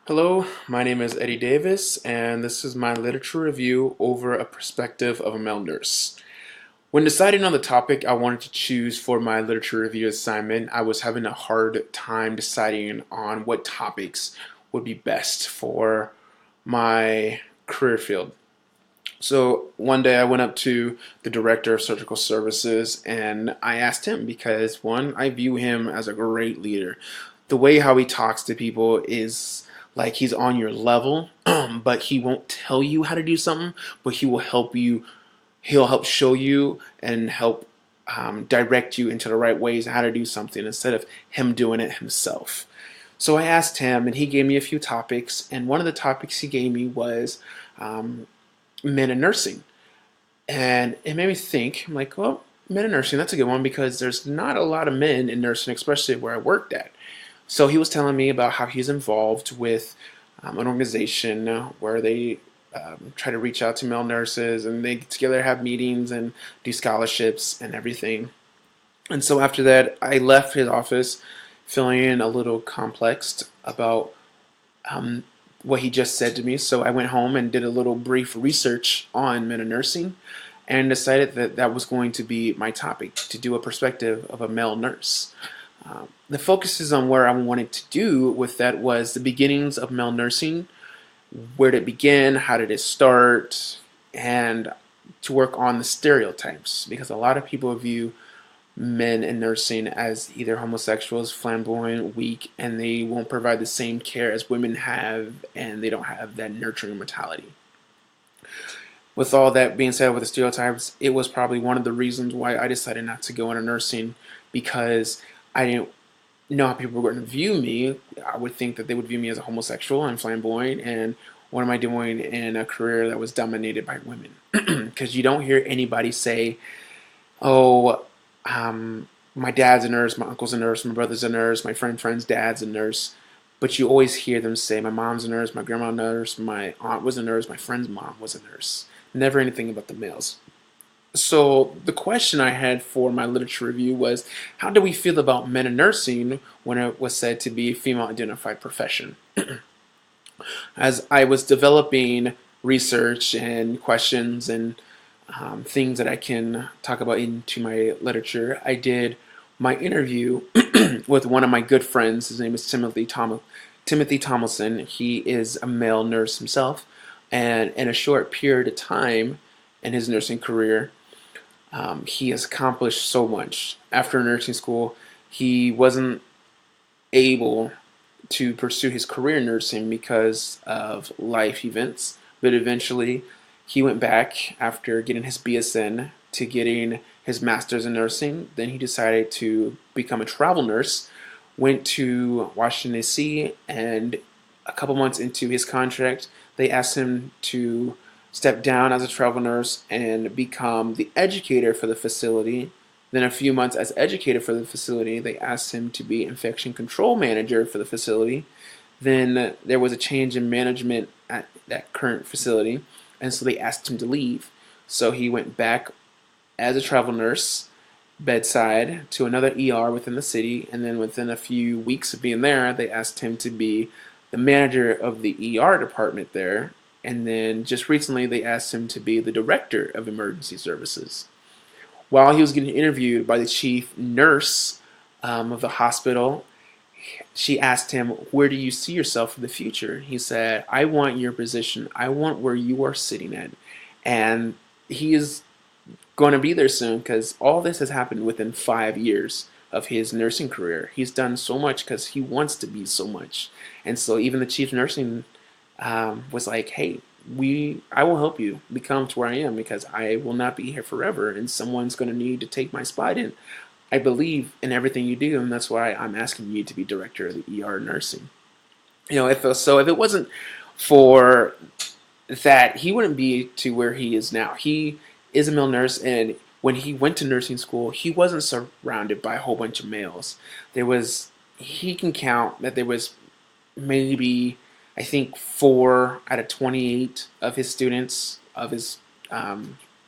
Hello, my name is Eddie Davis, and this is my literature review over a perspective of a male nurse. When deciding on the topic I wanted to choose for my literature review assignment, I was having a hard time deciding on what topics would be best for my career field. So one day I went up to the director of surgical services and I asked him because one, I view him as a great leader. The way how he talks to people is like he's on your level, but he won't tell you how to do something, but he will help you. He'll help show you and help direct you into the right ways how to do something instead of him doing it himself. So I asked him, and he gave me a few topics. And one of the topics he gave me was um, men in nursing. And it made me think, I'm like, well, men in nursing, that's a good one because there's not a lot of men in nursing, especially where I worked at. So he was telling me about how he's involved with an organization where they try to reach out to male nurses and they get together, have meetings, and do scholarships and everything. And so after that, I left his office feeling a little complexed about um, what he just said to me. So I went home and did a little brief research on men in nursing and decided that that was going to be my topic to do a perspective of a male nurse. The focuses on where I wanted to do with that was the beginnings of male nursing, where did it begin, how did it start, and to work on the stereotypes because a lot of people view men in nursing as either homosexuals, flamboyant, weak, and they won't provide the same care as women have, and they don't have that nurturing mentality. With all that being said, with the stereotypes, it was probably one of the reasons why I decided not to go into nursing because I didn't know how people were going to view me. I would think that they would view me as a homosexual and flamboyant, and what am I doing in a career that was dominated by women? Because you don't hear anybody say, "Oh, my dad's a nurse, my uncle's a nurse, my brother's a nurse, my friend's dad's a nurse." But you always hear them say, "My mom's a nurse, my grandma's a nurse, my aunt was a nurse, my friend's mom was a nurse." Never anything about the males. So the question I had for my literature review was, how do we feel about men in nursing when it was said to be a female-identified profession? As I was developing research and questions and things that I can talk about into my literature, I did my interview with one of my good friends. His name is Timothy Tomlinson. He is a male nurse himself, and in a short period of time in his nursing career, he has accomplished so much. After nursing school, he wasn't able to pursue his career in nursing because of life events, but eventually he went back after getting his BSN to getting his master's in nursing. Then he decided to become a travel nurse, went to Washington, D.C., and a couple months into his contract, they asked him to step down as a travel nurse and become the educator for the facility. Then, a few months as educator for the facility, they asked him to be infection control manager for the facility. Then there was a change in management at that current facility, and so they asked him to leave. So he went back as a travel nurse bedside to another ER within the city, and then within a few weeks of being there, they asked him to be the manager of the ER department there, and then just recently they asked him to be the director of emergency services. While he was getting interviewed by the chief nurse of the hospital, she asked him, "Where do you see yourself in the future?" He said, "I want your position. I want where you are sitting at." And he is going to be there soon because all this has happened within 5 years of his nursing career. He's done so much because he wants to be so much. And so even the chief nursing was like, "Hey, I will help you become to where I am because I will not be here forever, and someone's going to need to take my spot in. I believe in everything you do, and that's why I'm asking you to be director of the ER nursing." If it wasn't for that, he wouldn't be to where he is now. He is a male nurse, and when he went to nursing school, he wasn't surrounded by a whole bunch of males. He can count that there was maybe, I think, 4 out of 28 of his students, of his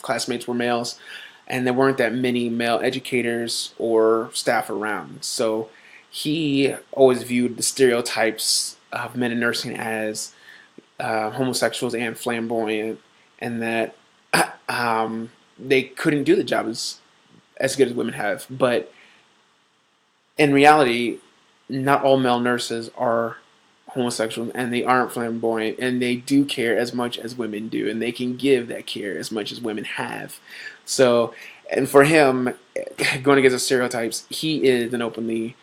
classmates were males, and there weren't that many male educators or staff around. So he always viewed the stereotypes of men in nursing as homosexuals and flamboyant, and that they couldn't do the job as good as women have. But in reality, not all male nurses are homosexual, and they aren't flamboyant, and they do care as much as women do, and they can give that care as much as women have. So, and for him, going against the stereotypes, he is an openly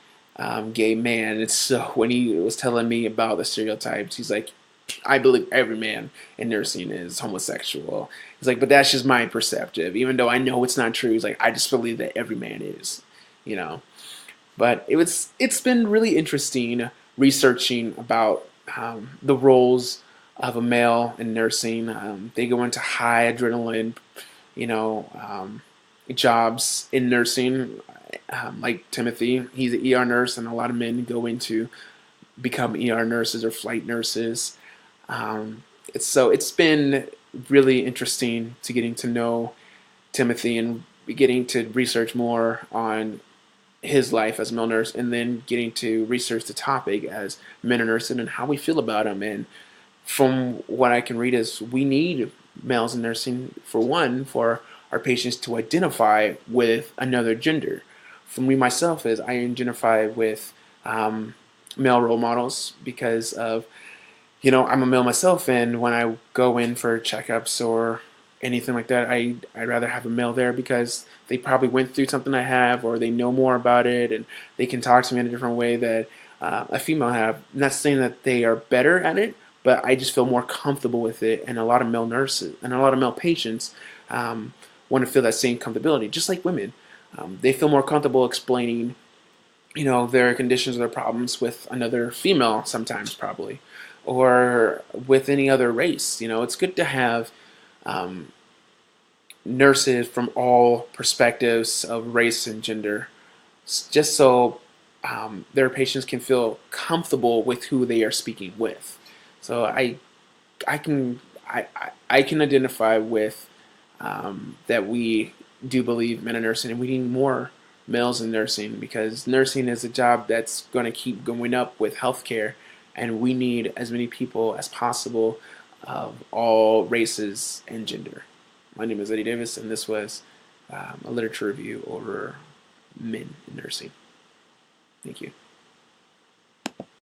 gay man. And so when he was telling me about the stereotypes, he's like, I believe every man in nursing is homosexual. He's like, but that's just my perceptive. Even though I know it's not true, he's like, I just believe that every man is, you know. But it's been really interesting researching about the roles of a male in nursing. They go into high adrenaline, you know, jobs in nursing. Like Timothy, he's an ER nurse, and a lot of men go into become ER nurses or flight nurses. It's been really interesting to getting to know Timothy and getting to research more on his life as a male nurse, and then getting to research the topic as men are nursing and how we feel about them. And from what I can read is we need males in nursing, for one, for our patients to identify with another gender. For me myself, is I identify with male role models because of, you know, I'm a male myself, and when I go in for checkups or anything like that, I'd rather have a male there because they probably went through something I have, or they know more about it, and they can talk to me in a different way that a female have. Not saying that they are better at it, but I just feel more comfortable with it, and a lot of male nurses and a lot of male patients want to feel that same comfortability, just like women. They feel more comfortable explaining, you know, their conditions or their problems with another female sometimes, probably, or with any other race. You know, it's good to have nurses from all perspectives of race and gender, just so their patients can feel comfortable with who they are speaking with. So I can I can identify with that we do believe men in nursing, and we need more males in nursing because nursing is a job that's going to keep going up with healthcare, and we need as many people as possible of all races and gender. My name is Eddie Davis, and this was a literature review over men in nursing. Thank you.